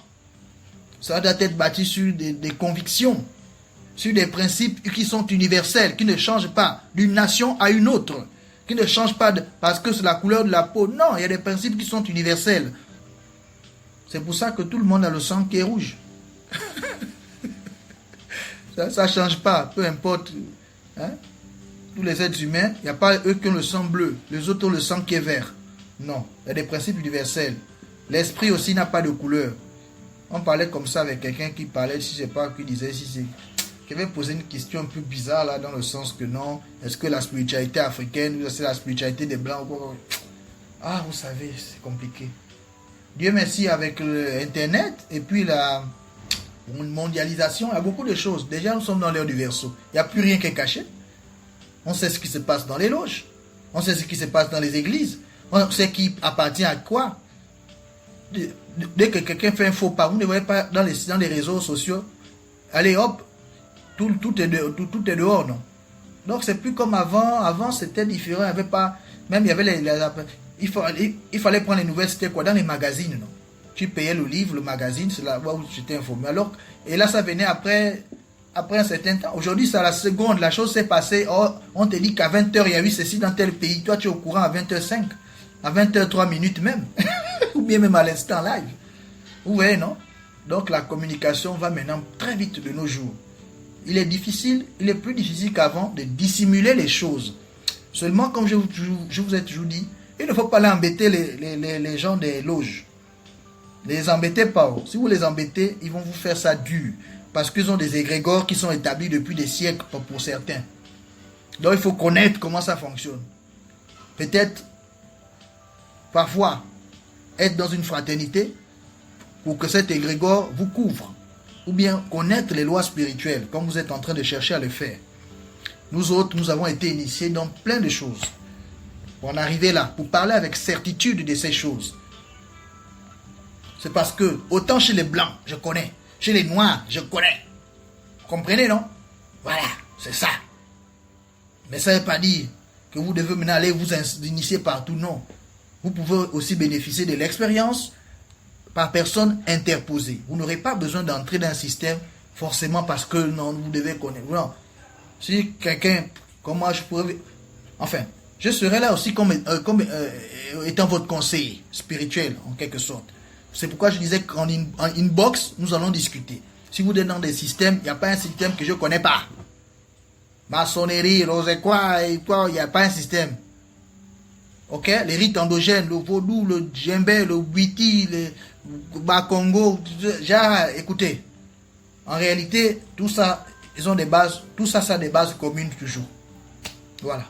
Ça doit être bâti sur des convictions, sur des principes qui sont universels, qui ne changent pas d'une nation à une autre, qui ne changent pas parce que c'est la couleur de la peau. Non, il y a des principes qui sont universels. C'est pour ça que tout le monde a le sang qui est rouge. Ça ne change pas, peu importe. Hein? Tous les êtres humains, il n'y a pas eux qui ont le sang bleu, les autres ont le sang qui est vert. Non, il y a des principes universels. L'esprit aussi n'a pas de couleur. On parlait comme ça avec quelqu'un qui parlait, si je ne sais pas, qui disait, si c'est... qui avait posé une question un peu bizarre là, dans le sens que non, est-ce que la spiritualité africaine, ou c'est la spiritualité des blancs ou quoi? Ah, vous savez, c'est compliqué. Dieu merci, avec Internet et puis la mondialisation, il y a beaucoup de choses. Déjà, nous sommes dans l'ère du Verseau. Il n'y a plus rien qui est caché. On sait ce qui se passe dans les loges. On sait ce qui se passe dans les églises. On sait qui appartient à quoi. Dès que quelqu'un fait un faux pas, vous ne voyez pas dans les réseaux sociaux. Allez hop, tout est dehors, non? Donc c'est plus comme avant. Avant c'était différent. Il y avait pas, même il y avait il fallait prendre les nouvelles, c'était quoi? Dans les magazines, non? Tu payais le livre, le magazine, c'est là où tu t'es informé. Alors, et là ça venait après un certain temps. Aujourd'hui c'est à la seconde, la chose s'est passée. Oh, on te dit qu'à 20h il y a eu ceci dans tel pays. Toi tu es au courant à 20h05, à 20h03 minutes même. Ou bien même à l'instant live. Vous voyez, non? Donc la communication va maintenant très vite de nos jours. Il est plus difficile qu'avant de dissimuler les choses. Seulement, comme je vous ai toujours dit, il ne faut pas aller embêter les gens des loges. Ne les embêtez pas. Si vous les embêtez, ils vont vous faire ça dur. Parce qu'ils ont des égrégores qui sont établis depuis des siècles pour certains. Donc il faut connaître comment ça fonctionne. Peut-être, parfois, être dans une fraternité pour que cet égrégore vous couvre. Ou bien connaître les lois spirituelles, comme vous êtes en train de chercher à le faire. Nous autres, nous avons été initiés dans plein de choses. Pour en arriver là, pour parler avec certitude de ces choses. C'est parce que, autant chez les blancs, je connais. Chez les noirs, je connais. Vous comprenez, non? Voilà, c'est ça. Mais ça ne veut pas dire que vous devez maintenant aller vous initier partout, non. Vous pouvez aussi bénéficier de l'expérience par personne interposée. Vous n'aurez pas besoin d'entrer dans un système forcément parce que non, vous devez connaître. Non. Si quelqu'un, comme moi, je pourrais Enfin, je serai là aussi comme étant votre conseiller spirituel, en quelque sorte. C'est pourquoi je disais qu'en inbox, nous allons discuter. Si vous êtes dans des systèmes, il n'y a pas un système que je ne connais pas. Maçonnerie, rosé quoi, il n'y a pas un système. Ok? Les rites endogènes, le vaudou, le djembé, le witi, le bakongo, écoutez. En réalité, tout ça, ils ont des bases, tout ça, ça a des bases communes toujours. Voilà.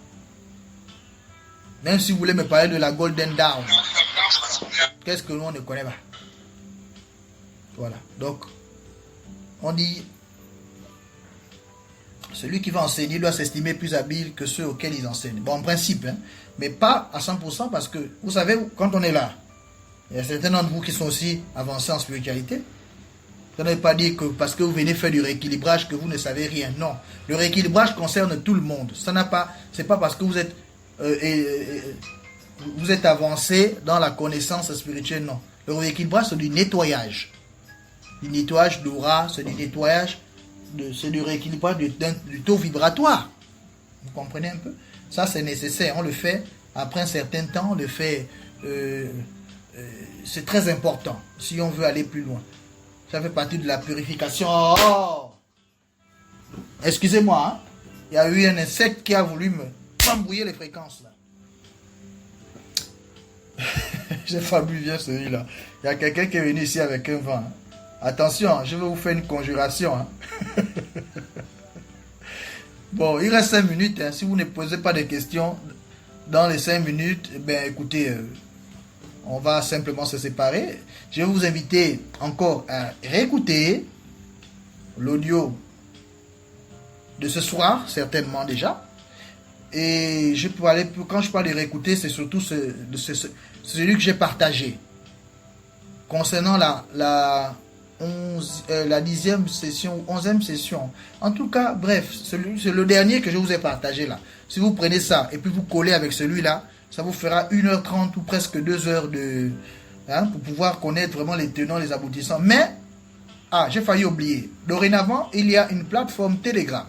Même si vous voulez me parler de la Golden Dawn, qu'est-ce que nous on ne connaît pas? Voilà. Donc, on dit, celui qui va enseigner doit s'estimer plus habile que ceux auxquels ils enseignent. Bon, en principe, hein, mais pas à 100% parce que, vous savez, quand on est là, il y a certains d'entre vous qui sont aussi avancés en spiritualité. Ça ne veut pas dire que parce que vous venez faire du rééquilibrage que vous ne savez rien. Non. Le rééquilibrage concerne tout le monde. Ça n'a pas, c'est pas parce que vous êtes avancé dans la connaissance spirituelle, non. Le rééquilibrage, c'est du nettoyage. Du nettoyage d'aura, c'est du nettoyage, c'est du rééquilibrage du taux vibratoire. Vous comprenez un peu? Ça, c'est nécessaire. On le fait après un certain temps, on le fait. C'est très important si on veut aller plus loin. Ça fait partie de la purification. Oh! Excusez-moi, hein? Il y a eu un insecte qui a voulu me embrouiller les fréquences là. J'ai failli bien celui-là. Il y a quelqu'un qui est venu ici avec un vent. Hein. Attention, je vais vous faire une conjuration. Hein. Bon, il reste 5 minutes. Hein. Si vous ne posez pas de questions dans les 5 minutes, ben écoutez, on va simplement se séparer. Je vais vous inviter encore à réécouter l'audio de ce soir, certainement déjà. Et je peux aller, quand je parle de réécouter, c'est surtout celui que j'ai partagé. Concernant la 10e session, 11e session. En tout cas, bref, c'est le dernier que je vous ai partagé là. Si vous prenez ça et puis vous collez avec celui-là, ça vous fera 1h30 ou presque 2 heures pour pouvoir connaître vraiment les tenants, les aboutissants. Mais, j'ai failli oublier. Dorénavant, il y a une plateforme Telegram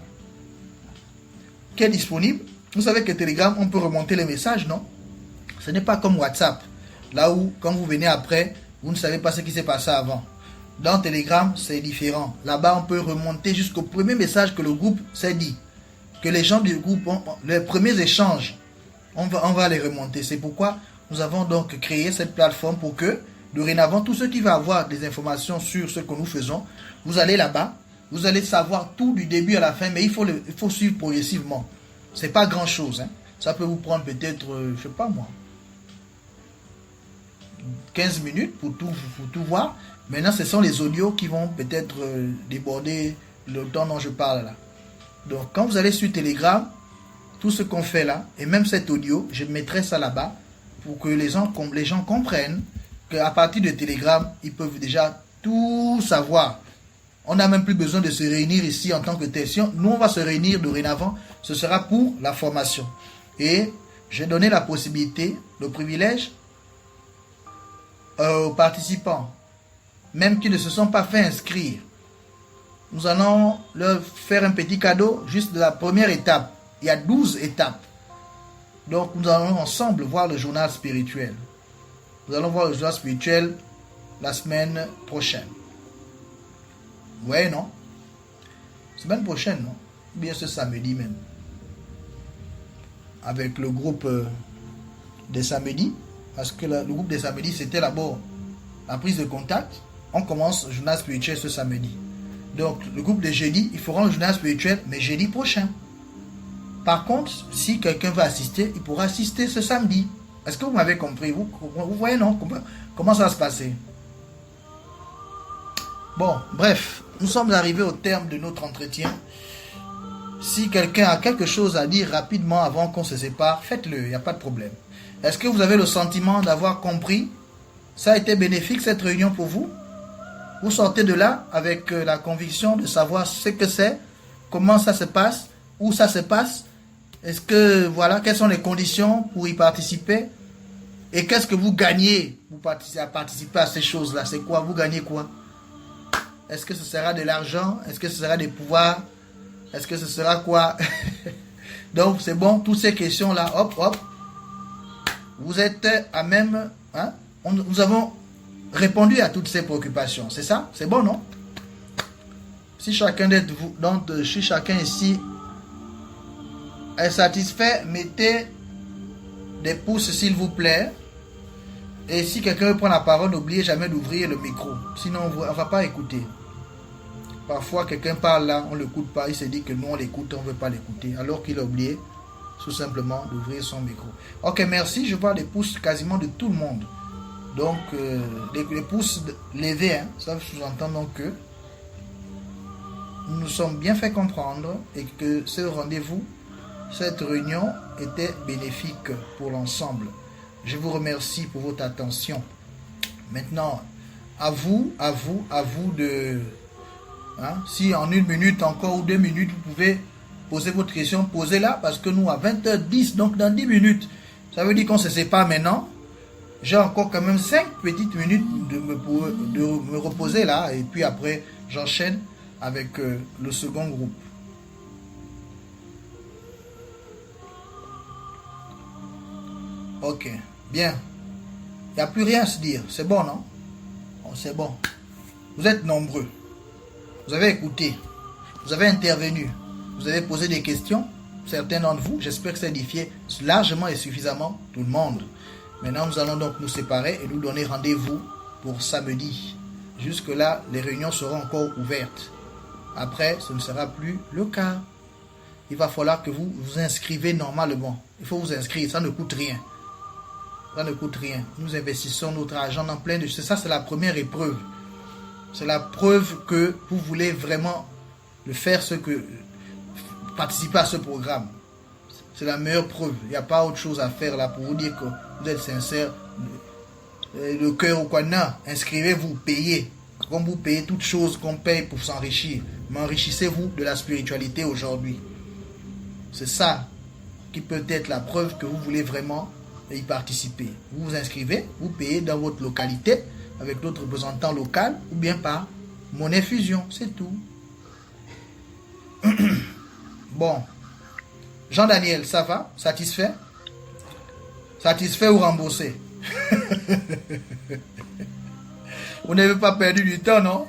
qui est disponible. Vous savez que Telegram, on peut remonter les messages, non? Ce n'est pas comme WhatsApp. Là où, quand vous venez après, vous ne savez pas ce qui s'est passé avant. Dans Telegram, c'est différent. Là-bas, on peut remonter jusqu'au premier message que le groupe s'est dit. Que les gens du groupe ont les premiers échanges. On va les remonter. C'est pourquoi nous avons donc créé cette plateforme pour que, dorénavant, tous ceux qui vont avoir des informations sur ce que nous faisons, vous allez là-bas, vous allez savoir tout du début à la fin, mais il faut suivre progressivement. C'est pas grand-chose. Hein. Ça peut vous prendre peut-être, je sais pas moi, 15 minutes pour tout voir. Maintenant, ce sont les audios qui vont peut-être déborder le temps dont je parle là. Donc, quand vous allez sur Telegram, tout ce qu'on fait là, et même cet audio, je mettrai ça là-bas pour que les gens comprennent qu'à partir de Telegram, ils peuvent déjà tout savoir. On n'a même plus besoin de se réunir ici en tant que tel. Nous, on va se réunir dorénavant, ce sera pour la formation. Et j'ai donné la possibilité, le privilège aux participants, même qui ne se sont pas fait inscrire. Nous allons leur faire un petit cadeau, juste de la première étape. Il y a 12 étapes. Donc, nous allons ensemble voir le journal spirituel. Nous allons voir le journal spirituel la semaine prochaine. Ouais, non? Semaine prochaine, non? Ou bien ce samedi même. Avec le groupe des samedis. Parce que le groupe des samedis, c'était d'abord la prise de contact. On commence le journal spirituel ce samedi. Donc, le groupe de jeudi, il fera un journal spirituel, mais jeudi prochain. Par contre, si quelqu'un veut assister, il pourra assister ce samedi. Est-ce que vous m'avez compris? Vous voyez, non? Comment ça va se passer? Bon, bref, nous sommes arrivés au terme de notre entretien. Si quelqu'un a quelque chose à dire rapidement avant qu'on se sépare, faites-le, il n'y a pas de problème. Est-ce que vous avez le sentiment d'avoir compris? Ça a été bénéfique cette réunion pour vous? Vous sortez de là avec la conviction de savoir ce que c'est, comment ça se passe, où ça se passe? Est-ce que, voilà, quelles sont les conditions pour y participer? Et qu'est-ce que vous gagnez pour participer à ces choses-là? C'est quoi? Vous gagnez quoi? Est-ce que ce sera de l'argent? Est-ce que ce sera des pouvoirs? Est-ce que ce sera quoi? Donc, c'est bon, toutes ces questions-là, hop, hop, vous êtes à même, hein, nous avons répondu à toutes ces préoccupations. C'est ça? C'est bon, non? Si chacun d'entre vous, donc, si chacun ici est satisfait, mettez des pouces, s'il vous plaît. Et si quelqu'un veut prendre la parole, n'oubliez jamais d'ouvrir le micro. Sinon, on ne va pas écouter. Parfois, quelqu'un parle là, on ne l'écoute pas. Il se dit que nous, on l'écoute, on ne veut pas l'écouter. Alors qu'il a oublié tout simplement d'ouvrir son micro. Ok, merci. Je vois les pouces quasiment de tout le monde. Donc, les pouces levés, hein, ça sous-entend donc que nous nous sommes bien fait comprendre et que ce rendez-vous, cette réunion était bénéfique pour l'ensemble. Je vous remercie pour votre attention. Maintenant, à vous de... Hein, si en 1 minute encore ou 2 minutes, vous pouvez poser votre question, posez-la, parce que nous, à 20h10, donc dans 10 minutes, ça veut dire qu'on se sépare maintenant. J'ai encore quand même 5 petites minutes de me reposer là, et puis après, j'enchaîne avec le second groupe. Ok, bien. Il n'y a plus rien à se dire. C'est bon, non? Oh, c'est bon. Vous êtes nombreux. Vous avez écouté. Vous avez intervenu. Vous avez posé des questions. Certains d'entre vous, j'espère que ça édifié largement et suffisamment tout le monde. Maintenant, nous allons donc nous séparer et nous donner rendez-vous pour samedi. Jusque-là, les réunions seront encore ouvertes. Après, ce ne sera plus le cas. Il va falloir que vous vous inscrivez normalement. Il faut vous inscrire, ça ne coûte rien. Ça ne coûte rien. Nous investissons notre argent dans plein de choses. Ça, c'est la première épreuve. C'est la preuve que vous voulez vraiment faire participer à ce programme. C'est la meilleure preuve. Il n'y a pas autre chose à faire là pour vous dire que vous êtes sincère. Le cœur au quoi, non. Inscrivez-vous, payez. Comme vous payez toutes choses qu'on paye pour s'enrichir. Mais enrichissez-vous de la spiritualité aujourd'hui. C'est ça qui peut être la preuve que vous voulez vraiment y participer. Vous vous inscrivez, vous payez dans votre localité avec notre représentant local ou bien par monnaie fusion, c'est tout. Bon, Jean-Daniel, ça va? Satisfait? Satisfait ou remboursé? Vous n'avez pas perdu du temps, non?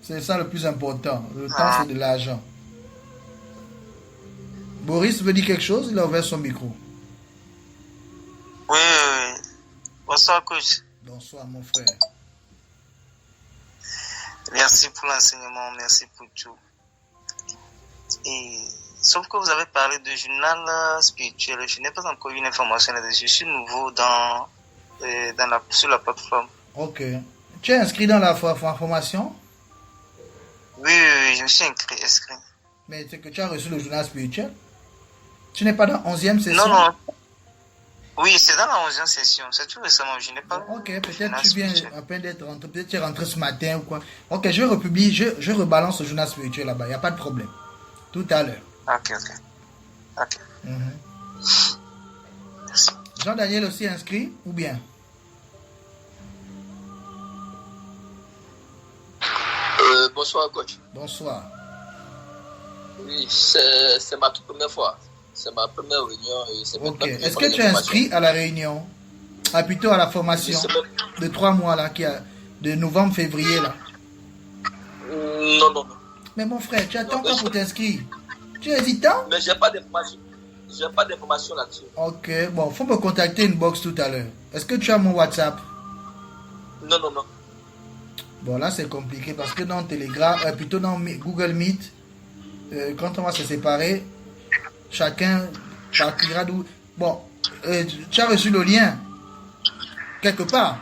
C'est ça le plus important. Le temps, c'est de l'argent. Boris veut dire quelque chose? Il a ouvert son micro. Oui. Bonsoir, coach. Bonsoir, mon frère. Merci pour l'enseignement, merci pour tout. Et sauf que vous avez parlé de journal spirituel. Je n'ai pas encore eu une information là-dessus. Je suis nouveau sur la plateforme. Ok. Tu es inscrit dans la formation? Oui, je me suis inscrit. Mais c'est que tu as reçu le journal spirituel? Tu n'es pas dans 11e session? Non. Oui, c'est dans la 11e session. C'est tout récemment. Je n'ai pas. Ok, peut-être tu viens à peine d'être rentré. Peut-être tu es rentré ce matin ou quoi. Ok, je vais republier. Je rebalance le journal spirituel là-bas. Il n'y a pas de problème. Tout à l'heure. Ok. Merci. Jean-Daniel aussi inscrit ou bien? Bonsoir, coach. Bonsoir. Oui, c'est ma toute première fois. C'est ma première réunion. Ok. Est-ce que tu es inscrit à la réunion? Ah, plutôt à la formation de 3 mois là, de novembre-février là? Non. Mais mon frère, tu attends encore pour t'inscrire? Tu es hésitant? Mais j'ai pas d'informations. J'ai pas d'informations là-dessus. Ok, bon, faut me contacter inbox tout à l'heure. Est-ce que tu as mon WhatsApp? Non. Bon, là c'est compliqué parce que dans Telegram, plutôt dans Google Meet, quand on va se séparer, chacun partira d'où. Bon, tu as reçu le lien quelque part?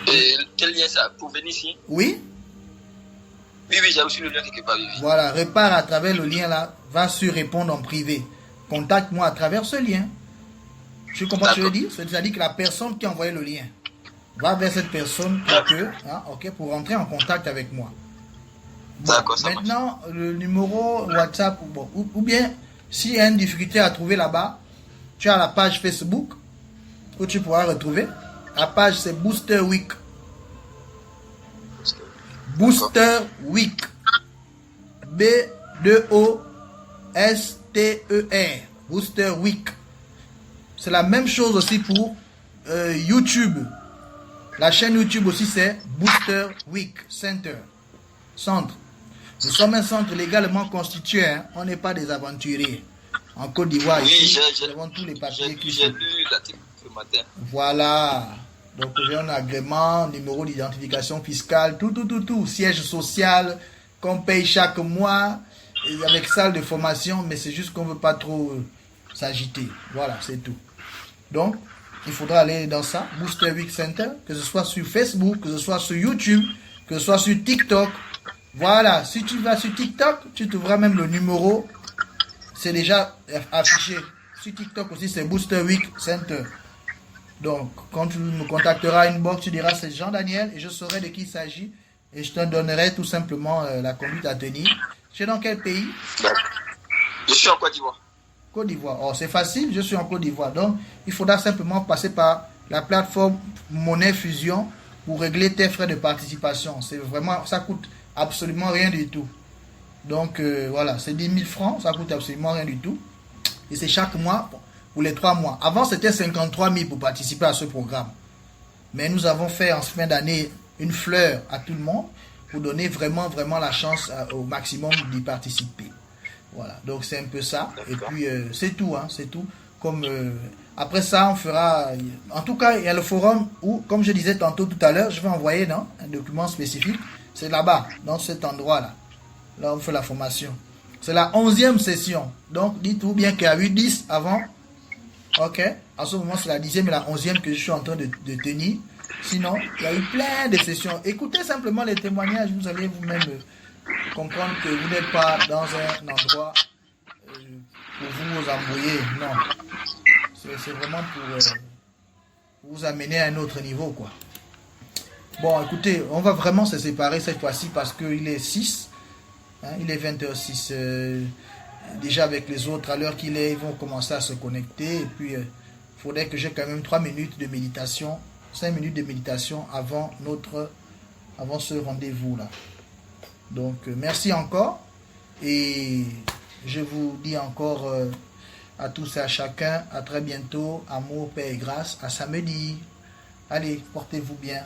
Quel lien ça? Pour venir ici? Oui? Oui, j'ai reçu le lien quelque part. Oui. Voilà, repars à travers le lien là, va sur répondre en privé. Contacte-moi à travers ce lien. Tu comprends ce que je veux dire? C'est-à-dire que la personne qui a envoyé le lien va vers cette personne pour rentrer en contact avec moi. Bon, d'accord, ça maintenant, le numéro WhatsApp, ou bien, s'il y a une difficulté à trouver là-bas, tu as la page Facebook où tu pourras retrouver. La page, c'est Booster Week. Booster Week. B-2-O S-T-E-R, Booster Week. C'est la même chose aussi pour YouTube. La chaîne YouTube aussi, c'est Booster Week Center. Centre. Nous sommes un centre légalement constitué. Hein. On n'est pas des aventuriers. En Côte d'Ivoire, Oui, ici, nous avons tous les papiers qui j'ai sont. lu l'article ce matin. Voilà. Donc, j'ai un agrément, numéro d'identification fiscale, tout. Siège social qu'on paye chaque mois, et avec salle de formation, mais c'est juste qu'on ne veut pas trop s'agiter. Voilà, c'est tout. Donc, il faudra aller dans ça, Booster Week Center, que ce soit sur Facebook, que ce soit sur YouTube, que ce soit sur TikTok. Voilà, si tu vas sur TikTok, tu trouveras même le numéro. C'est déjà affiché. Sur TikTok aussi, c'est Booster Week Center. Donc, quand tu me contacteras inbox, tu diras c'est Jean-Daniel et je saurai de qui il s'agit. Et je te donnerai tout simplement la conduite à tenir. Tu es dans quel pays? Je suis en Côte d'Ivoire. Côte d'Ivoire. Oh, c'est facile, je suis en Côte d'Ivoire. Donc, il faudra simplement passer par la plateforme Monnaie Fusion pour régler tes frais de participation. C'est vraiment, ça coûte absolument rien du tout. Donc, voilà, c'est 10 000 francs, ça coûte absolument rien du tout. Et c'est chaque mois pour les 3 mois. Avant, c'était 53 000 pour participer à ce programme. Mais nous avons fait en fin d'année une fleur à tout le monde pour donner vraiment la chance au maximum d'y participer. Voilà, donc c'est un peu ça. Et puis, c'est tout, hein, c'est tout. Comme, après ça, on fera... En tout cas, il y a le forum où, comme je disais tantôt tout à l'heure, je vais envoyer un document spécifique. C'est là-bas, dans cet endroit-là. Là, on fait la formation. C'est la 11e session. Donc, dites-vous bien qu'il y a eu 10 avant. Ok. En ce moment, c'est la 10e et la 11e que je suis en train de tenir. Sinon, il y a eu plein de sessions. Écoutez simplement les témoignages. Vous allez vous-même comprendre que vous n'êtes pas dans un endroit pour vous embrouiller. Non. C'est vraiment pour vous amener à un autre niveau, quoi. Bon, écoutez, on va vraiment se séparer cette fois-ci parce qu'il est 6. Hein, il est 20h06. Déjà avec les autres, à l'heure qu'il est, ils vont commencer à se connecter. Et puis, il faudrait que j'ai quand même 3 minutes de méditation, 5 minutes de méditation avant ce rendez-vous-là. Donc, merci encore. Et je vous dis encore à tous et à chacun, à très bientôt. Amour, paix et grâce. À samedi. Allez, portez-vous bien.